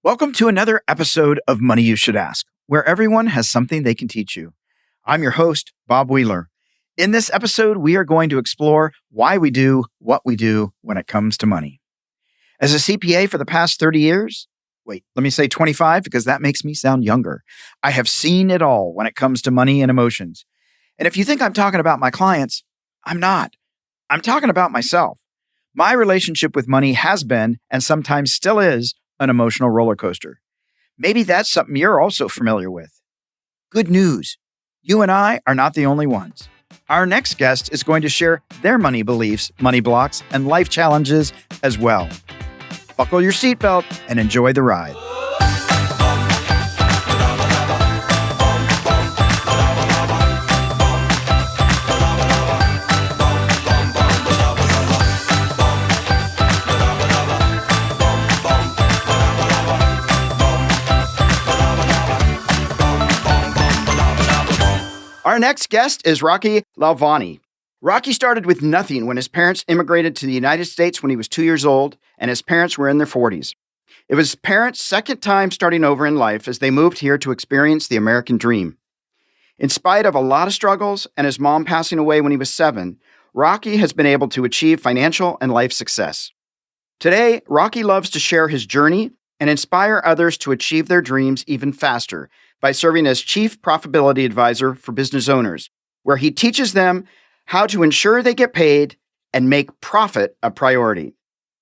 Welcome to another episode of Money You Should Ask, where everyone has something they can teach you. I'm your host, Bob Wheeler. In this episode, we are going to explore why we do what we do when it comes to money. As a CPA for the past 30 years, let me say 25 because that makes me sound younger. I have seen it all when it comes to money and emotions. And if you think I'm talking about my clients, I'm not. I'm talking about myself. My relationship with money has been, and sometimes still is, an emotional roller coaster. Maybe that's something you're also familiar with. Good news. You and I are not the only ones. Our next guest is going to share their money beliefs, money blocks, and life challenges as well. Buckle your seatbelt and enjoy the ride. Our next guest is Rocky Lalvani. Rocky started with nothing when his parents immigrated to the United States when he was 2 years old, and his parents were in their 40s. It was his parents' second time starting over in life as they moved here to experience the American dream. In spite of a lot of struggles and his mom passing away when he was 7, Rocky has been able to achieve financial and life success. Today, Rocky loves to share his journey and inspire others to achieve their dreams even faster by serving as Chief Profitability Advisor for business owners, where he teaches them how to ensure they get paid and make profit a priority.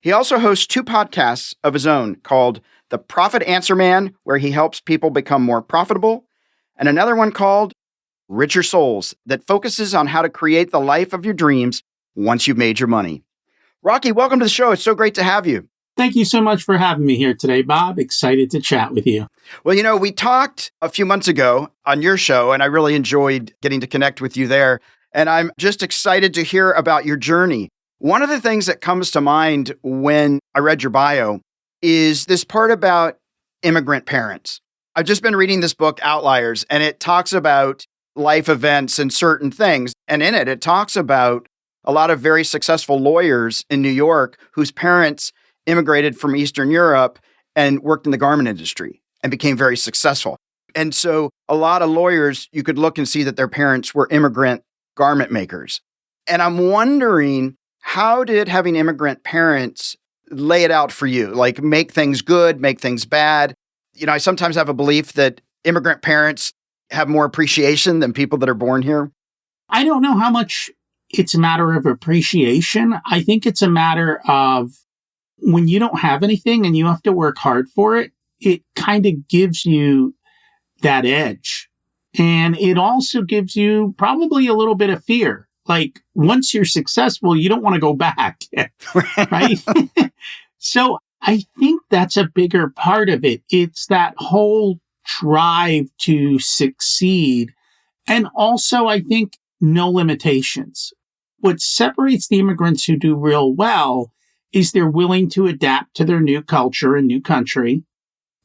He also hosts 2 podcasts of his own called The Profit Answer Man, where he helps people become more profitable, and another one called Richer Souls that focuses on how to create the life of your dreams once you've made your money. Rocky, welcome to the show. It's so great to have you. Thank you so much for having me here today, Bob. Excited to chat with you. Well, we talked a few months ago on your show, and I really enjoyed getting to connect with you there. And I'm just excited to hear about your journey. One of the things that comes to mind when I read your bio is this part about immigrant parents. I've just been reading this book, Outliers, and it talks about life events and certain things. And in it, it talks about a lot of very successful lawyers in New York whose parents immigrated from Eastern Europe and worked in the garment industry and became very successful. And so a lot of lawyers, you could look and see that their parents were immigrant garment makers. And I'm wondering, how did having immigrant parents lay it out for you? Like make things good, make things bad? I sometimes have a belief that immigrant parents have more appreciation than people that are born here. I don't know how much it's a matter of appreciation. I think it's a matter of when you don't have anything and you have to work hard for it, it kind of gives you that edge. And it also gives you probably a little bit of fear. Like once you're successful, you don't want to go back, right? So I think that's a bigger part of it. It's that whole drive to succeed. And also, I think no limitations. What separates the immigrants who do real well is they're willing to adapt to their new culture and new country,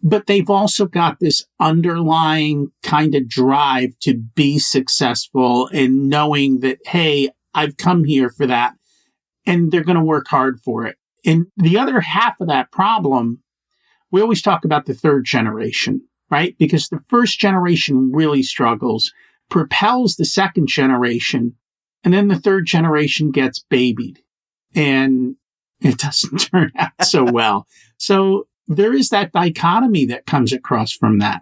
but they've also got this underlying kind of drive to be successful and knowing that, hey, I've come here for that, and they're going to work hard for it. And the other half of that problem, we always talk about the third generation, right? Because the first generation really struggles, propels the second generation, and then the third generation gets babied. And it doesn't turn out so well. So there is that dichotomy that comes across from that.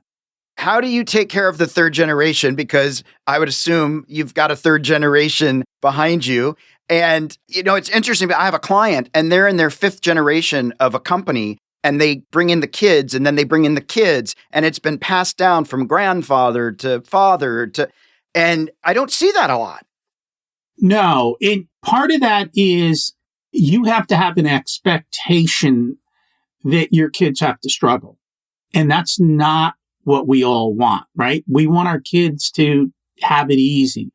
How do you take care of the third generation? Because I would assume you've got a third generation behind you. And, it's interesting, but I have a client and they're in their 5th generation of a company and they bring in the kids and then they bring in the kids and it's been passed down from grandfather to father and I don't see that a lot. No, part of that is you have to have an expectation that your kids have to struggle. And that's not what we all want, right? We want our kids to have it easy.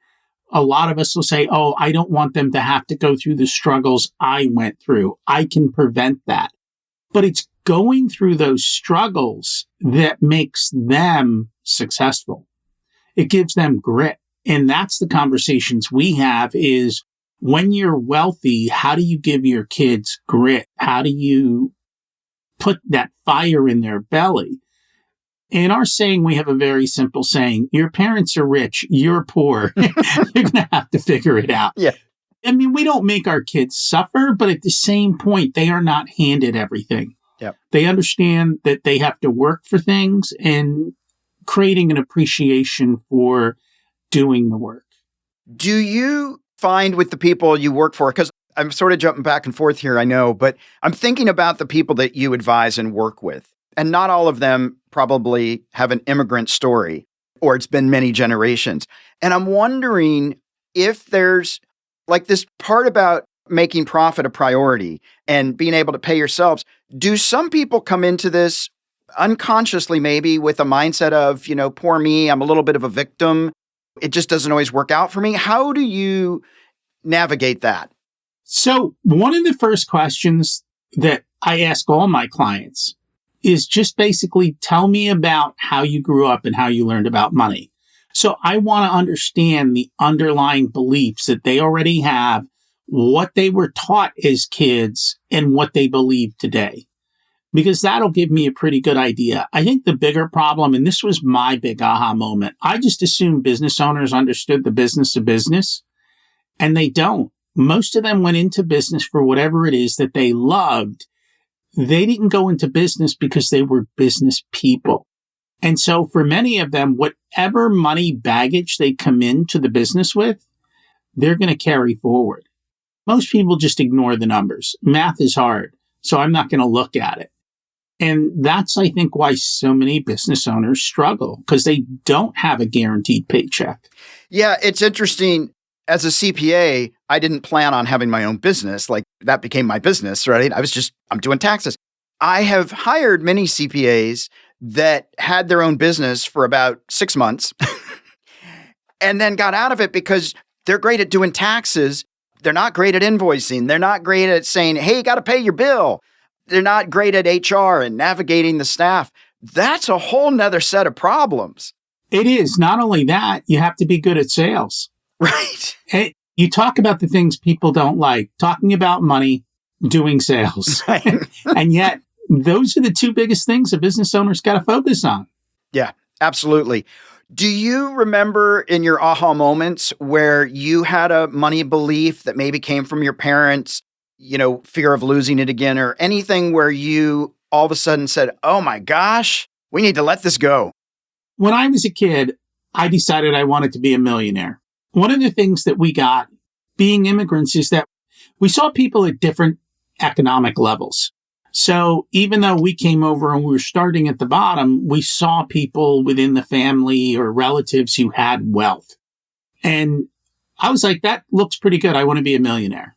A lot of us will say, oh, I don't want them to have to go through the struggles I went through. I can prevent that. But it's going through those struggles that makes them successful. It gives them grit. And that's the conversations we have is when you're wealthy, how do you give your kids grit? How do you put that fire in their belly. In our saying, we have a very simple saying: your parents are rich, you're poor. You're going to have to figure it out. Yeah. I mean, we don't make our kids suffer, but at the same point, they are not handed everything. Yep. They understand that they have to work for things, and creating an appreciation for doing the work. Do you find with the people you work for, because I'm sort of jumping back and forth here, I know, but I'm thinking about the people that you advise and work with, and not all of them probably have an immigrant story, or it's been many generations. And I'm wondering if there's like this part about making profit a priority and being able to pay yourselves. Do some people come into this unconsciously, maybe with a mindset of, poor me, I'm a little bit of a victim. It just doesn't always work out for me. How do you navigate that? So one of the first questions that I ask all my clients is just basically tell me about how you grew up and how you learned about money. So I want to understand the underlying beliefs that they already have, what they were taught as kids, and what they believe today, because that'll give me a pretty good idea. I think the bigger problem, and this was my big aha moment, I just assumed business owners understood the business of business, and they don't. Most of them went into business for whatever it is that they loved. They didn't go into business because they were business people. And so for many of them, whatever money baggage they come into the business with, they're going to carry forward. Most people just ignore the numbers. Math is hard, so I'm not going to look at it. And that's, I think, why so many business owners struggle, because they don't have a guaranteed paycheck. Yeah, it's interesting. As a CPA, I didn't plan on having my own business. Like, that became my business, right? I'm doing taxes. I have hired many CPAs that had their own business for about 6 months and then got out of it because they're great at doing taxes. They're not great at invoicing. They're not great at saying, hey, you got to pay your bill. They're not great at HR and navigating the staff. That's a whole nother set of problems. It is. Not only that, you have to be good at sales. Right. Hey, you talk about the things people don't like, talking about money, doing sales. Right. And yet, those are the two biggest things a business owner's got to focus on. Yeah, absolutely. Do you remember in your aha moments where you had a money belief that maybe came from your parents, fear of losing it again, or anything where you all of a sudden said, oh my gosh, we need to let this go? When I was a kid, I decided I wanted to be a millionaire. One of the things that we got being immigrants is that we saw people at different economic levels. So even though we came over and we were starting at the bottom, we saw people within the family or relatives who had wealth. And I was like, that looks pretty good. I want to be a millionaire.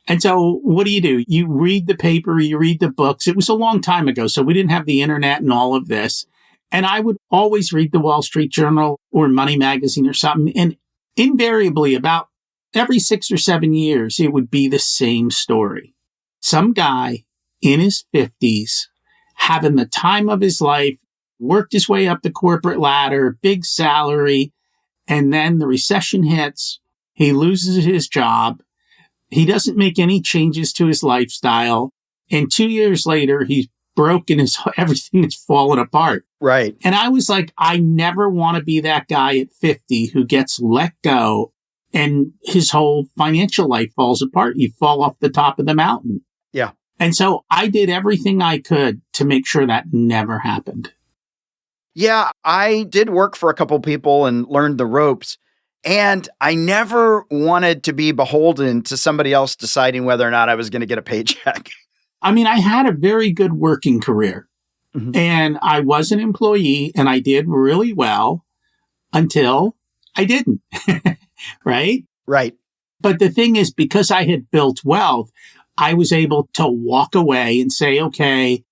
And so what do? You read the paper, you read the books. It was a long time ago, so we didn't have the internet and all of this. And I would always read the Wall Street Journal or Money Magazine or something. And invariably, about every 6 or 7 years, it would be the same story. Some guy in his 50s, having the time of his life, worked his way up the corporate ladder, big salary, and then the recession hits, he loses his job, he doesn't make any changes to his lifestyle, and 2 years later, he's broken, everything is fallen apart. Right. And I was like, I never want to be that guy at 50 who gets let go and his whole financial life falls apart. You fall off the top of the mountain. Yeah. And so I did everything I could to make sure that never happened. Yeah, I did work for a couple people and learned the ropes. And I never wanted to be beholden to somebody else deciding whether or not I was going to get a paycheck. I mean, I had a very good working career. Mm-hmm. And I was an employee and I did really well until I didn't. Right? Right. But the thing is, because I had built wealth, I was able to walk away and say, okay,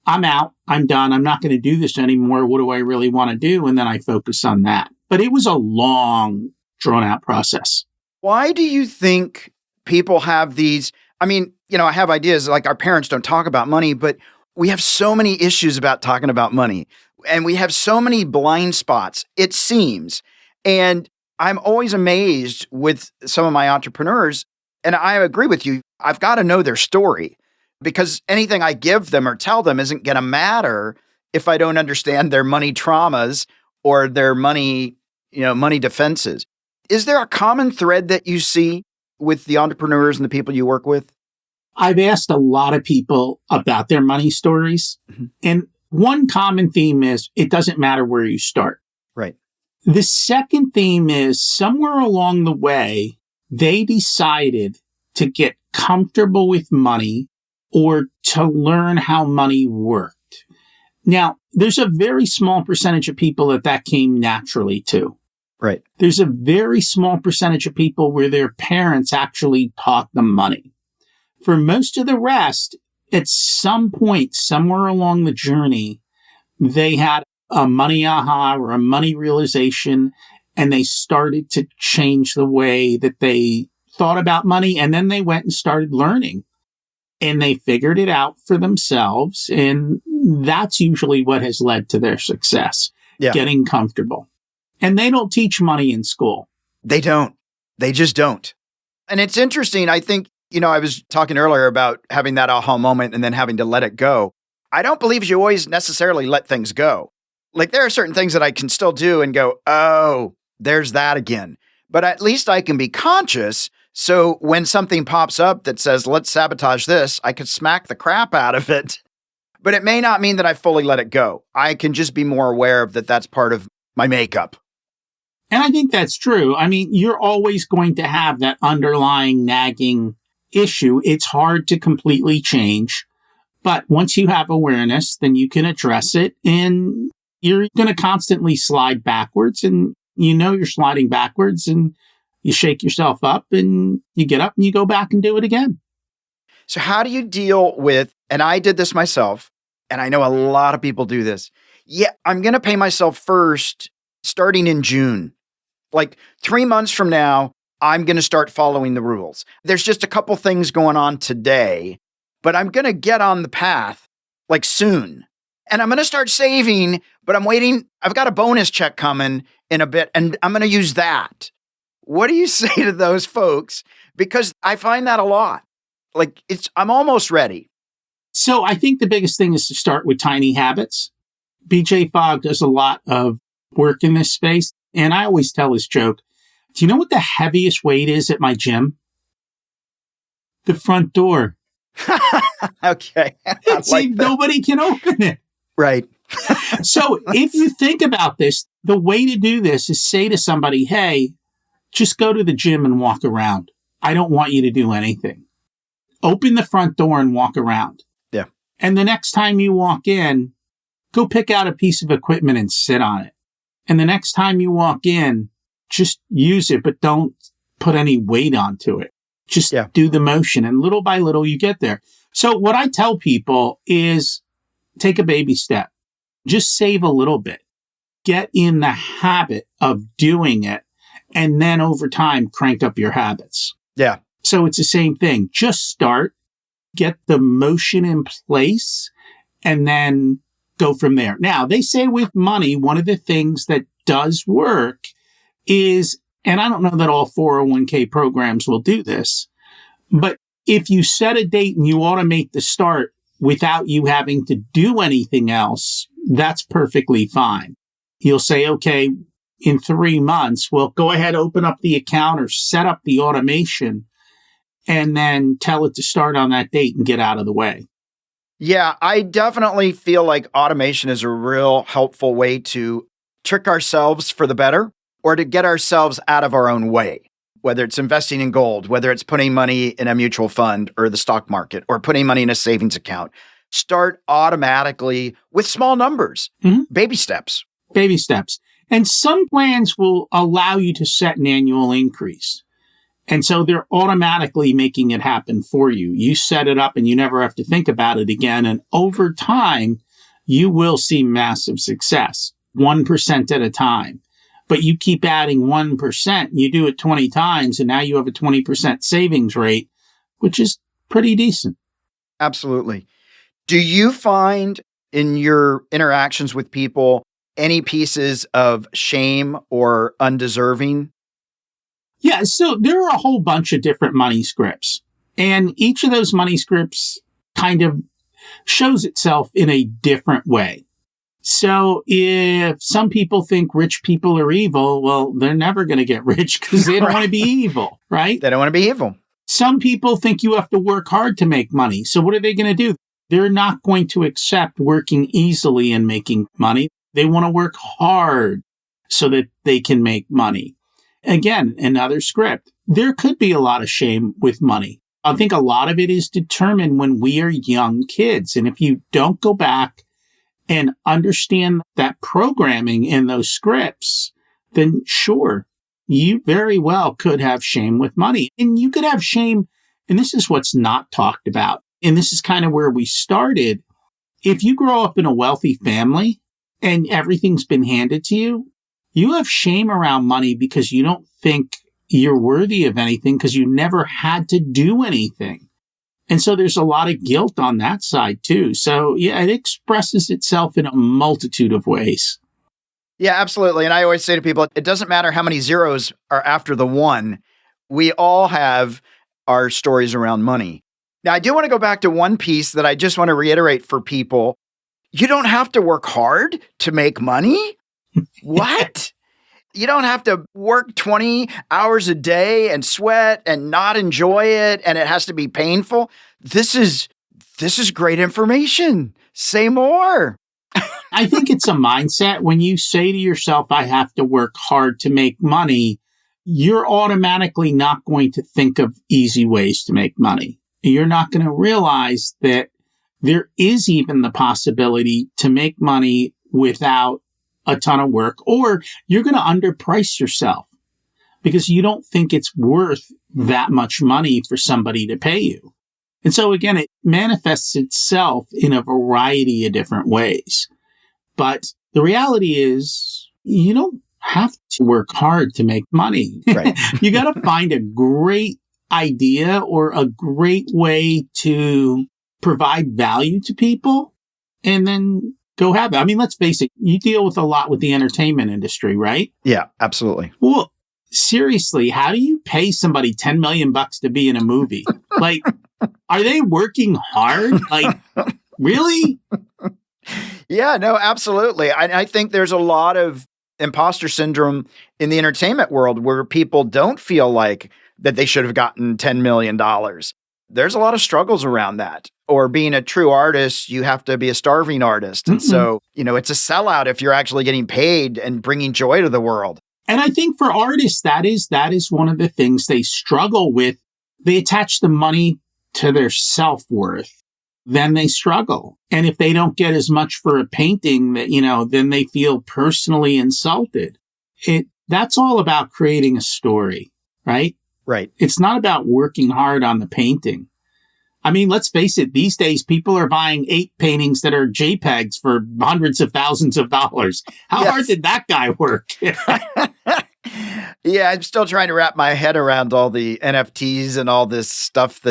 I'm out. I'm done. I'm not going to do this anymore. What do I really want to do? And then I focus on that. But it was a long, drawn out process. Why do you think people have these? I mean, I have ideas like our parents don't talk about money, but we have so many issues about talking about money and we have so many blind spots, it seems. And I'm always amazed with some of my entrepreneurs, and I agree with you. I've got to know their story. because anything I give them or tell them isn't going to matter if I don't understand their money traumas or their money, money defenses. Is there a common thread that you see with the entrepreneurs and the people you work with? I've asked a lot of people about their money stories. Mhm. And one common theme is it doesn't matter where you start. Right. The second theme is somewhere along the way, they decided to get comfortable with money or to learn how money worked. Now, there's a very small percentage of people that came naturally to. Right. There's a very small percentage of people where their parents actually taught them money. For most of the rest, at some point, somewhere along the journey, they had a money aha or a money realization, and they started to change the way that they thought about money. And then they went and started learning, and they figured it out for themselves. And that's usually what has led to their success, getting comfortable. And they don't teach money in school. They don't. They just don't. And it's interesting. I think, I was talking earlier about having that aha moment and then having to let it go. I don't believe you always necessarily let things go. Like there are certain things that I can still do and go, oh, there's that again. But at least I can be conscious. So when something pops up that says, let's sabotage this, I could smack the crap out of it. But it may not mean that I fully let it go. I can just be more aware of that that's part of my makeup. And I think that's true. I mean, you're always going to have that underlying nagging issue. It's hard to completely change. But once you have awareness, then you can address it. And you're going to constantly slide backwards. And you're sliding backwards. And you shake yourself up and you get up and you go back and do it again. So how do you deal with, and I did this myself, and I know a lot of people do this. Yeah, I'm going to pay myself first starting in June. Like 3 months from now, I'm going to start following the rules. There's just a couple things going on today, but I'm going to get on the path like soon. And I'm going to start saving, but I'm waiting. I've got a bonus check coming in a bit, and I'm going to use that. What do you say to those folks? Because I find that a lot. Like I'm almost ready. So I think the biggest thing is to start with tiny habits. BJ Fogg does a lot of work in this space. And I always tell this joke. Do you know what the heaviest weight is at my gym? The front door. Okay. See, nobody can open it. Right. So if you think about this, the way to do this is say to somebody, hey, just go to the gym and walk around. I don't want you to do anything. Open the front door and walk around. Yeah. And the next time you walk in, go pick out a piece of equipment and sit on it. And the next time you walk in, just use it, but don't put any weight onto it. Just do the motion. And little by little, you get there. So what I tell people is take a baby step. Just save a little bit. Get in the habit of doing it. And then over time, crank up your habits. Yeah. So it's the same thing. Just start, get the motion in place, and then go from there. Now, they say with money, one of the things that does work is, and I don't know that all 401k programs will do this, but if you set a date and you automate the start without you having to do anything else, that's perfectly fine. You'll say, okay, in 3 months, well, go ahead, open up the account or set up the automation and then tell it to start on that date and get out of the way. Yeah, I definitely feel like automation is a real helpful way to trick ourselves for the better or to get ourselves out of our own way, whether it's investing in gold, whether it's putting money in a mutual fund or the stock market or putting money in a savings account. Start automatically with small numbers, baby steps. Baby steps. And some plans will allow you to set an annual increase. And so they're automatically making it happen for you. You set it up and you never have to think about it again. And over time, you will see massive success, 1% at a time. But you keep adding 1%, you do it 20 times, and now you have a 20% savings rate, which is pretty decent. Absolutely. Do you find in your interactions with people any pieces of shame or undeserving? Yeah, so there are a whole bunch of different money scripts. And each of those money scripts kind of shows itself in a different way. So if some people think rich people are evil, well, they're never going to get rich because they don't want to be evil, right? They don't want to be evil. Some people think you have to work hard to make money. So what are they going to do? They're not going to accept working easily and making money. They want to work hard so that they can make money. Again, another script. There could be a lot of shame with money. I think a lot of it is determined when we are young kids. And if you don't go back and understand that programming in those scripts, then sure, you very well could have shame with money. And you could have shame, and this is what's not talked about. And this is kind of where we started. If you grow up in a wealthy family and everything's been handed to you, you have shame around money because you don't think you're worthy of anything because you never had to do anything. And so there's a lot of guilt on that side too. So yeah, it expresses itself in a multitude of ways. Yeah, absolutely. And I always say to people, it doesn't matter how many zeros are after the one. We all have our stories around money. Now, I do want to go back to one piece that I just want to reiterate for people. You don't have to work hard to make money. What? You don't have to work 20 hours a day and sweat and not enjoy it, and it has to be painful. This is great information. Say more. I think it's a mindset. When you say to yourself, I have to work hard to make money, you're automatically not going to think of easy ways to make money. You're not going to realize that there is even the possibility to make money without a ton of work, or you're going to underprice yourself because you don't think it's worth that much money for somebody to pay you. And so again, it manifests itself in a variety of different ways. But the reality is you don't have to work hard to make money. Right. You got to find a great idea or a great way to provide value to people and then go have it. I mean, let's face it, you deal with a lot with the entertainment industry, right? Yeah, absolutely. Well, seriously, how do you pay somebody $10 million to be in a movie? Like, are they working hard? Like, really? Yeah, no, absolutely. I think there's a lot of imposter syndrome in the entertainment world where people don't feel like that they should have gotten $10 million. There's a lot of struggles around that. Or being a true artist, you have to be a starving artist. And so, it's a sellout if you're actually getting paid and bringing joy to the world. And I think for artists, that is one of the things they struggle with. They attach the money to their self-worth. Then they struggle. And if they don't get as much for a painting, that then they feel personally insulted. That's all about creating a story, right? Right. It's not about working hard on the painting. I mean, let's face it, these days people are buying 8 paintings that are JPEGs for hundreds of thousands of dollars. How hard did that guy work? Yeah, I'm still trying to wrap my head around all the NFTs and all this stuff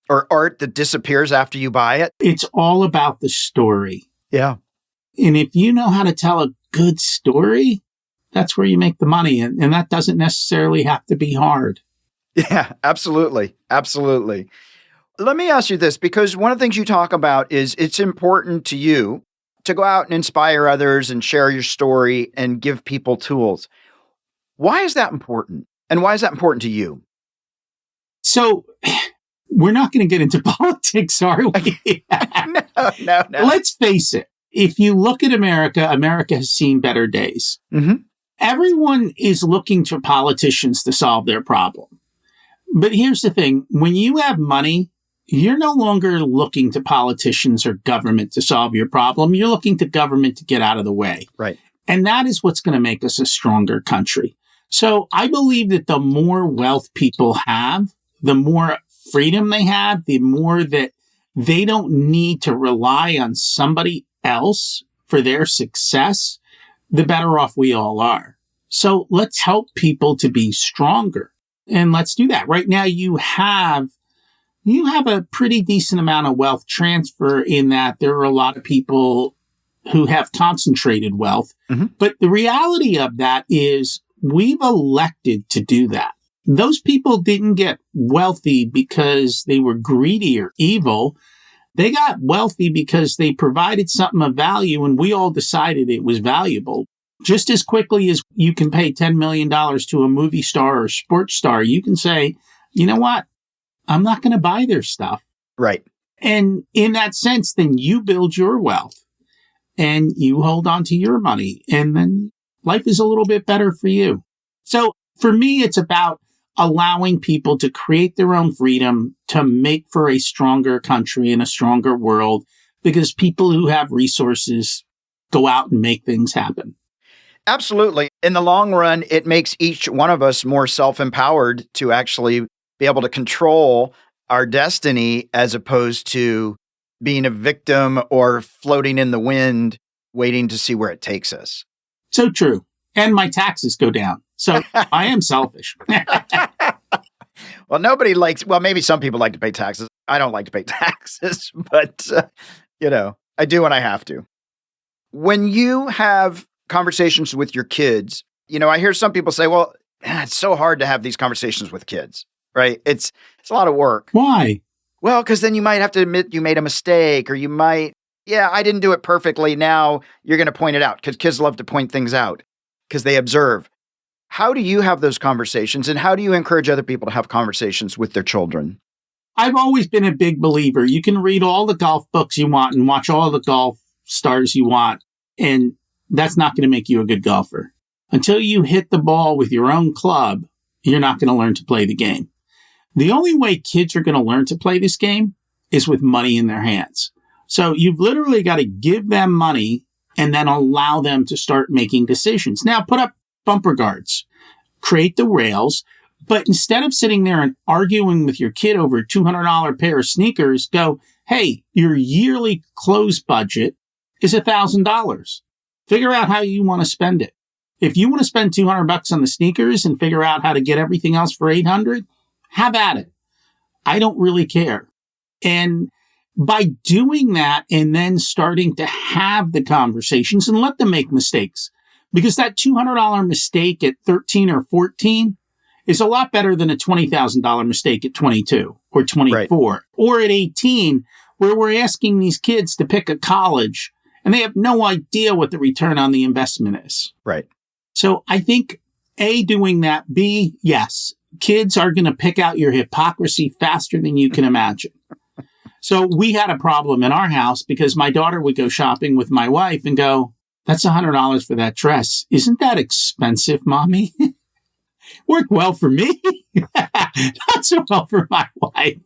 or art that disappears after you buy it. It's all about the story. Yeah. And if you know how to tell a good story, that's where you make the money. And that doesn't necessarily have to be hard. Yeah, absolutely. Absolutely. Let me ask you this, because one of the things you talk about is it's important to you to go out and inspire others and share your story and give people tools. Why is that important? And why is that important to you? So we're not going to get into politics, are we? No. Let's face it. If you look at America, America has seen better days. Mm-hmm. Everyone is looking to politicians to solve their problem. But here's the thing. When you have money, you're no longer looking to politicians or government to solve your problem. You're looking to government to get out of the way. Right. And that is what's going to make us a stronger country. So I believe that the more wealth people have, the more freedom they have, the more that they don't need to rely on somebody else for their success, the better off we all are. So let's help people to be stronger. And let's do that. Right now, you have a pretty decent amount of wealth transfer in that there are a lot of people who have concentrated wealth. Mm-hmm. But the reality of that is we've elected to do that. Those people didn't get wealthy because they were greedy or evil. They got wealthy because they provided something of value and we all decided it was valuable. Just as quickly as you can pay $10 million to a movie star or sports star, you can say, you know what? I'm not going to buy their stuff. Right. And in that sense, then you build your wealth and you hold on to your money. And then life is a little bit better for you. So for me, it's about allowing people to create their own freedom to make for a stronger country and a stronger world, because people who have resources go out and make things happen. Absolutely. In the long run, it makes each one of us more self-empowered to actually be able to control our destiny as opposed to being a victim or floating in the wind, waiting to see where it takes us. So true. And my taxes go down. So I am selfish. Well, nobody likes, well, maybe some people like to pay taxes. I don't like to pay taxes, but, I do when I have to. When you have conversations with your kids, I hear some people say, well, it's so hard to have these conversations with kids, right? It's a lot of work. Why? Well, because then you might have to admit you made a mistake, or you might, I didn't do it perfectly. Now you're going to point it out, because kids love to point things out because they observe. How do you have those conversations, and how do you encourage other people to have conversations with their children? I've always been a big believer. You can read all the golf books you want and watch all the golf stars you want, and that's not going to make you a good golfer. Until you hit the ball with your own club, you're not going to learn to play the game. The only way kids are going to learn to play this game is with money in their hands. So you've literally got to give them money and then allow them to start making decisions. Now, put up bumper guards, create the rails, but instead of sitting there and arguing with your kid over a $200 pair of sneakers, go, hey, your yearly clothes budget is $1,000. Figure out how you want to spend it. If you want to spend $200 on the sneakers and figure out how to get everything else for $800, have at it. I don't really care. And by doing that and then starting to have the conversations and let them make mistakes, because that $200 mistake at 13 or 14 is a lot better than a $20,000 mistake at 22 or 24 right. Or at 18, where we're asking these kids to pick a college and they have no idea what the return on the investment is. Right. So I think A, doing that, B, yes, kids are going to pick out your hypocrisy faster than you can imagine. So we had a problem in our house because my daughter would go shopping with my wife and go, that's $100 for that dress. Isn't that expensive, Mommy? Worked well for me. Not so well for my wife.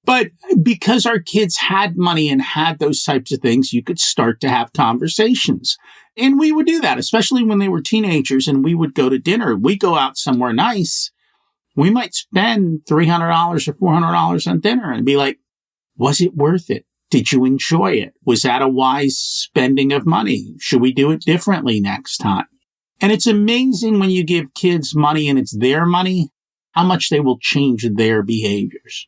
But because our kids had money and had those types of things, you could start to have conversations. And we would do that, especially when they were teenagers and we would go to dinner. We go out somewhere nice. We might spend $300 or $400 on dinner and be like, was it worth it? Did you enjoy it? Was that a wise spending of money? Should we do it differently next time? And it's amazing when you give kids money and it's their money, how much they will change their behaviors.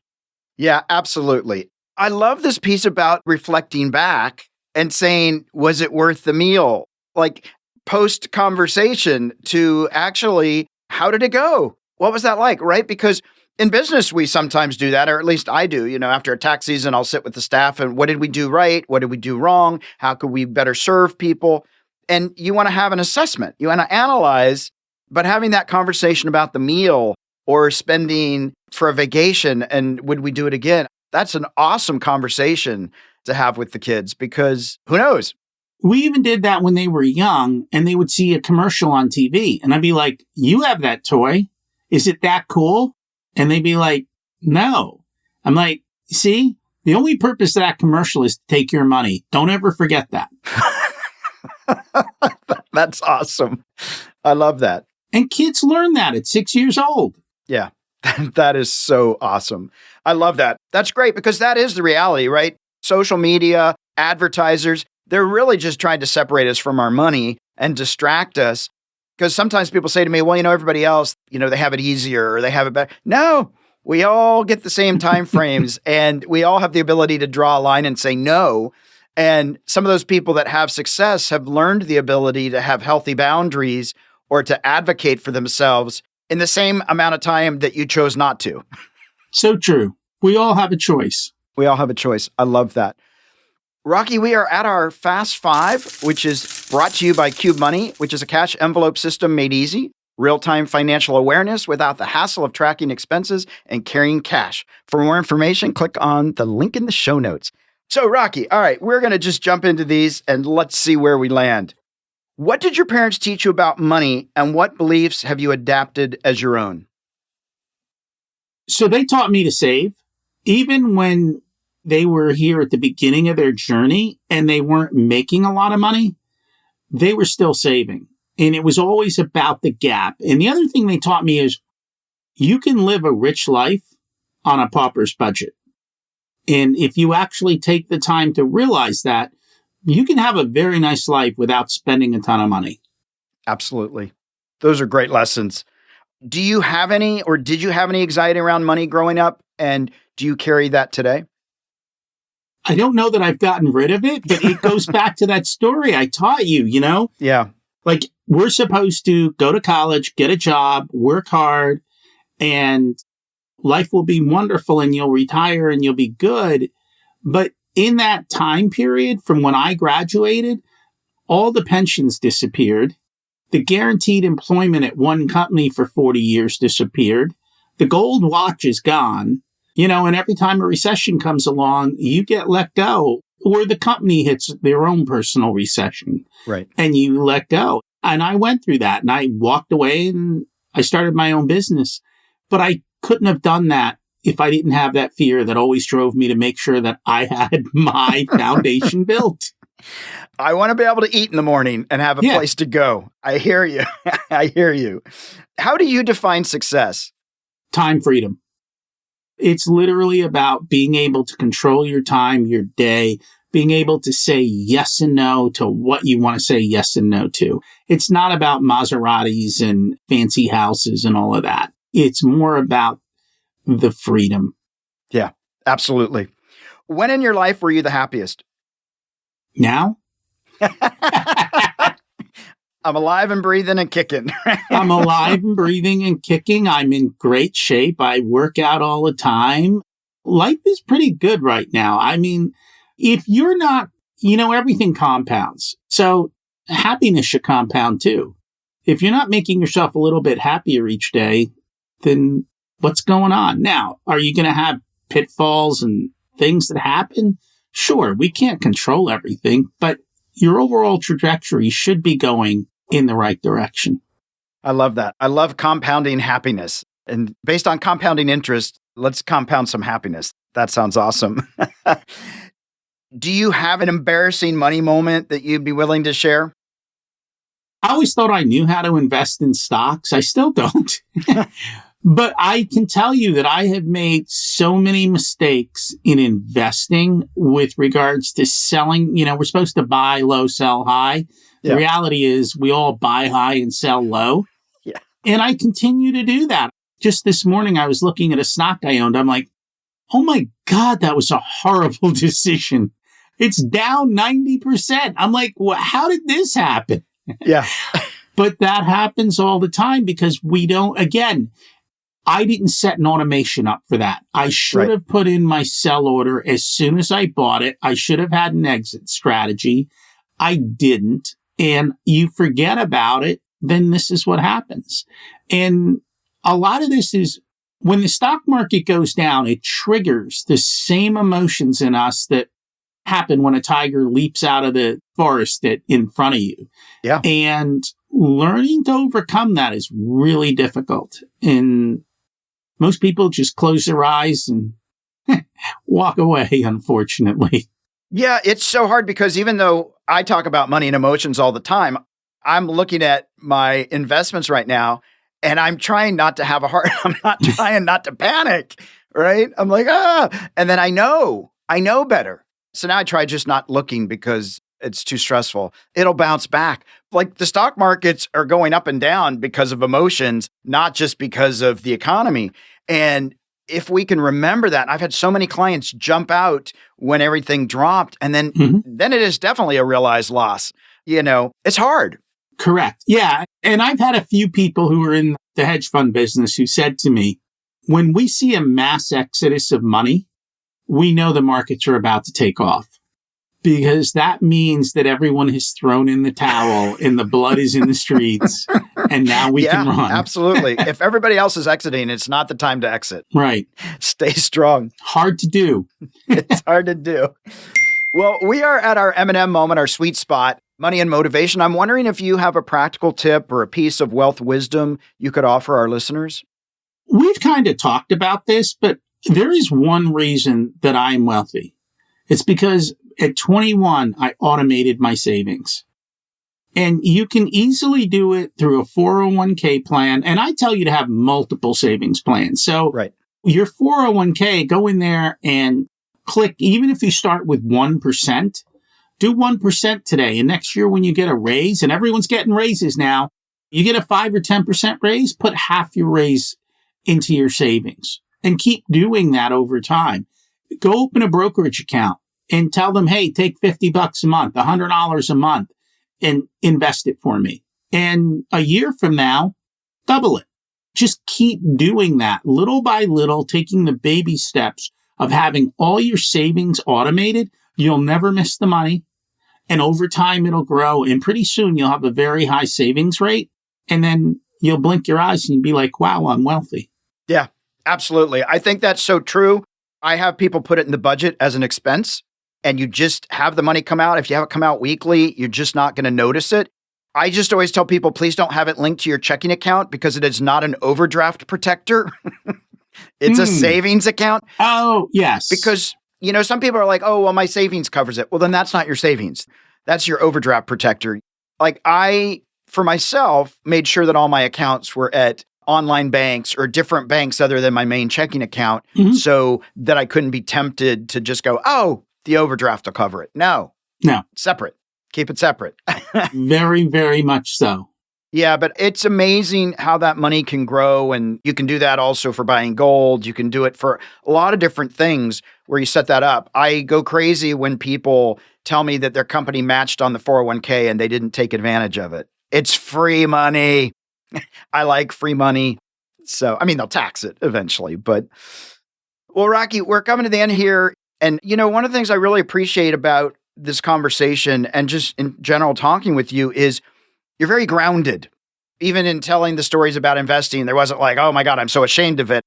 Yeah, absolutely. I love this piece about reflecting back and saying, was it worth the meal? Like post conversation to actually, how did it go? What was that like? Right? Because in business, we sometimes do that, or at least I do. After a tax season, I'll sit with the staff and what did we do right? What did we do wrong? How could we better serve people? And you want to have an assessment. You want to analyze, but having that conversation about the meal or spending for a vacation and would we do it again? That's an awesome conversation to have with the kids because who knows? We even did that when they were young and they would see a commercial on TV and I'd be like, you have that toy. Is it that cool? And they'd be like, no. I'm like, see, the only purpose of that commercial is to take your money. Don't ever forget that. That's awesome. I love that. And kids learn that at 6 years old. Yeah, that is so awesome. I love that. That's great because that is the reality, right? Social media, advertisers, they're really just trying to separate us from our money and distract us. Because sometimes people say to me, well, everybody else, they have it easier or they have it better. No, we all get the same time frames and we all have the ability to draw a line and say no. And some of those people that have success have learned the ability to have healthy boundaries or to advocate for themselves in the same amount of time that you chose not to. So true. We all have a choice. We all have a choice. I love that. Rocky, we are at our Fast Five, which is brought to you by Cube Money, which is a cash envelope system made easy. Real-time financial awareness without the hassle of tracking expenses and carrying cash. For more information, click on the link in the show notes. So, Rocky, all right, we're going to just jump into these and let's see where we land. What did your parents teach you about money, and what beliefs have you adapted as your own? So they taught me to save, even when they were here at the beginning of their journey and they weren't making a lot of money, they were still saving. And it was always about the gap. And the other thing they taught me is you can live a rich life on a pauper's budget. And if you actually take the time to realize that, you can have a very nice life without spending a ton of money. Absolutely. Those are great lessons. Do you have any, or did you have any anxiety around money growing up? And do you carry that today? I don't know that I've gotten rid of it, but it goes back to that story I taught you, Yeah. Like, we're supposed to go to college, get a job, work hard, and life will be wonderful and you'll retire and you'll be good. But in that time period from when I graduated, all the pensions disappeared. The guaranteed employment at one company for 40 years disappeared. The gold watch is gone, and every time a recession comes along, you get let go, or the company hits their own personal recession. Right. And you let go. And I went through that and I walked away and I started my own business. But I couldn't have done that if I didn't have that fear that always drove me to make sure that I had my foundation built. I want to be able to eat in the morning and have a place to go. I hear you. I hear you. How do you define success? Time freedom. It's literally about being able to control your time, your day, being able to say yes and no to what you want to say yes and no to. It's not about Maseratis and fancy houses and all of that. It's more about the freedom. Yeah, absolutely. When in your life were you the happiest? Now? I'm alive and breathing and kicking. I'm alive and breathing and kicking. I'm in great shape. I work out all the time. Life is pretty good right now. I mean, if you're not, everything compounds. So happiness should compound too. If you're not making yourself a little bit happier each day, then what's going on? Now, are you going to have pitfalls and things that happen? Sure, we can't control everything, but your overall trajectory should be going in the right direction. I love that. I love compounding happiness. And based on compounding interest, let's compound some happiness. That sounds awesome. Do you have an embarrassing money moment that you'd be willing to share? I always thought I knew how to invest in stocks. I still don't. But I can tell you that I have made so many mistakes in investing with regards to selling. We're supposed to buy low, sell high. The reality is we all buy high and sell low. Yeah. And I continue to do that. Just this morning, I was looking at a stock I owned. I'm like, oh my God, that was a horrible decision. It's down 90%. I'm like, well, how did this happen? Yeah. But that happens all the time because I didn't set an automation up for that. I should have put in my sell order as soon as I bought it. I should have had an exit strategy. I didn't. And you forget about it, then this is what happens. And a lot of this is when the stock market goes down, it triggers the same emotions in us that happen when a tiger leaps out of the forest in front of you. Yeah. And learning to overcome that is really difficult. And most people just close their eyes and walk away, unfortunately. Yeah, it's so hard because even though I talk about money and emotions all the time, I'm looking at my investments right now and I'm trying not to have I'm not trying not to panic, right? I'm like, and then I know better. So now I try just not looking because it's too stressful. It'll bounce back. Like the stock markets are going up and down because of emotions, not just because of the economy. And if we can remember that, I've had so many clients jump out when everything dropped, and then it is definitely a realized loss. It's hard. Correct. Yeah. And I've had a few people who are in the hedge fund business who said to me, when we see a mass exodus of money, we know the markets are about to take off. Because that means that everyone has thrown in the towel and the blood is in the streets, and now we can run. Absolutely. If everybody else is exiting, it's not the time to exit. Right. Stay strong. Hard to do. It's hard to do. Well, we are at our M&M moment, our sweet spot, money and motivation. I'm wondering if you have a practical tip or a piece of wealth wisdom you could offer our listeners. We've kind of talked about this, but there is one reason that I'm wealthy. It's because at 21, I automated my savings. And you can easily do it through a 401k plan. And I tell you to have multiple savings plans. So your 401k, go in there and click, even if you start with 1%, do 1% today. And next year when you get a raise, and everyone's getting raises now, you get a 5 or 10% raise, put half your raise into your savings and keep doing that over time. Go open a brokerage account and tell them, hey, take $50 a month, $100 a month, and invest it for me. And a year from now, double it. Just keep doing that little by little, taking the baby steps of having all your savings automated. You'll never miss the money. And over time, it'll grow. And pretty soon, you'll have a very high savings rate. And then you'll blink your eyes and you'll be like, wow, I'm wealthy. Yeah, absolutely. I think that's so true. I have people put it in the budget as an expense. And you just have the money come out. If you have it come out weekly, you're just not going to notice it. I just always tell people, please don't have it linked to your checking account because it is not an overdraft protector. It's a savings account. Oh, yes. Because, some people are like, oh, well, my savings covers it. Well, then that's not your savings. That's your overdraft protector. Like I, for myself, made sure that all my accounts were at online banks or different banks other than my main checking account so that I couldn't be tempted to just go, oh, the overdraft will cover it. No. Separate. Keep it separate. Very, very much so. Yeah, but it's amazing how that money can grow. And you can do that also for buying gold. You can do it for a lot of different things where you set that up. I go crazy when people tell me that their company matched on the 401k and they didn't take advantage of it. It's free money. I like free money. So, they'll tax it eventually. But, well, Rocky, we're coming to the end here. And, one of the things I really appreciate about this conversation and just in general talking with you is you're very grounded. Even in telling the stories about investing, there wasn't like, oh my God, I'm so ashamed of it.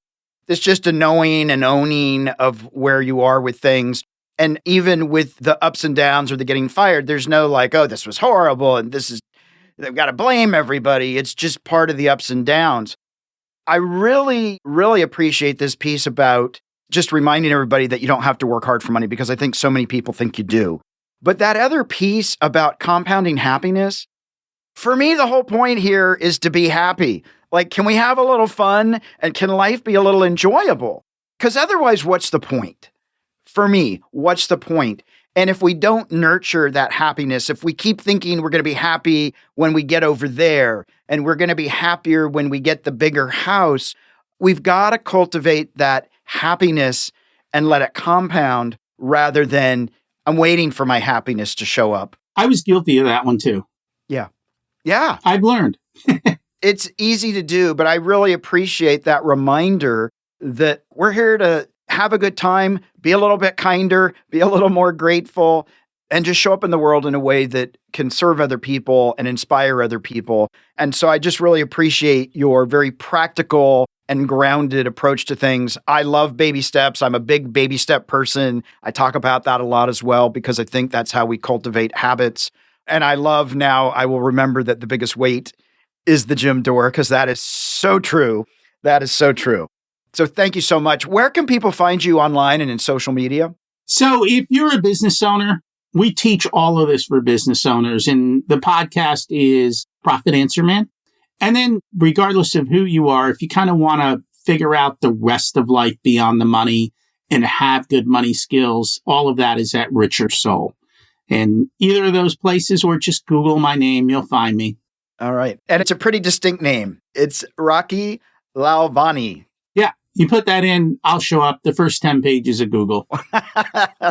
It's just a knowing and owning of where you are with things. And even with the ups and downs or the getting fired, there's no like, oh, this was horrible and they've got to blame everybody. It's just part of the ups and downs. I really, really appreciate this piece about just reminding everybody that you don't have to work hard for money because I think so many people think you do. But that other piece about compounding happiness, for me, the whole point here is to be happy. Like, can we have a little fun and can life be a little enjoyable? Because otherwise, what's the point? For me, what's the point? And if we don't nurture that happiness, if we keep thinking we're going to be happy when we get over there and we're going to be happier when we get the bigger house, we've got to cultivate that happiness and let it compound rather than I'm waiting for my happiness to show up. I was guilty of that one too. Yeah. I've learned. It's easy to do, but I really appreciate that reminder that we're here to have a good time, be a little bit kinder, be a little more grateful, and just show up in the world in a way that can serve other people and inspire other people. And so I just really appreciate your very practical and grounded approach to things. I love baby steps. I'm a big baby step person. I talk about that a lot as well because I think that's how we cultivate habits. And I love now, I will remember that the biggest weight is the gym door because that is so true. That is so true. So thank you so much. Where can people find you online and in social media? So if you're a business owner, we teach all of this for business owners. And the podcast is Profit Answer Man. And then regardless of who you are, if you kind of want to figure out the rest of life beyond the money and have good money skills, all of that is at Richer Soul. And either of those places or just Google my name, you'll find me. All right. And it's a pretty distinct name. It's Rocky Lalvani. Yeah. You put that in, I'll show up the first 10 pages of Google.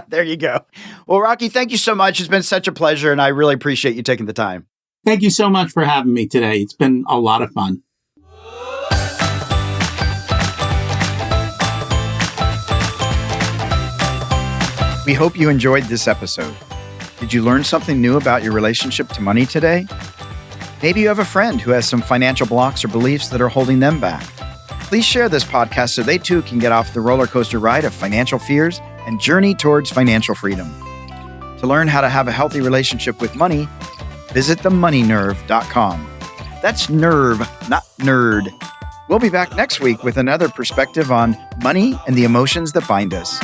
There you go. Well, Rocky, thank you so much. It's been such a pleasure, and I really appreciate you taking the time. Thank you so much for having me today. It's been a lot of fun. We hope you enjoyed this episode. Did you learn something new about your relationship to money today? Maybe you have a friend who has some financial blocks or beliefs that are holding them back. Please share this podcast so they too can get off the roller coaster ride of financial fears and journey towards financial freedom. To learn how to have a healthy relationship with money, visit themoneynerve.com. That's nerve, not nerd. We'll be back next week with another perspective on money and the emotions that bind us.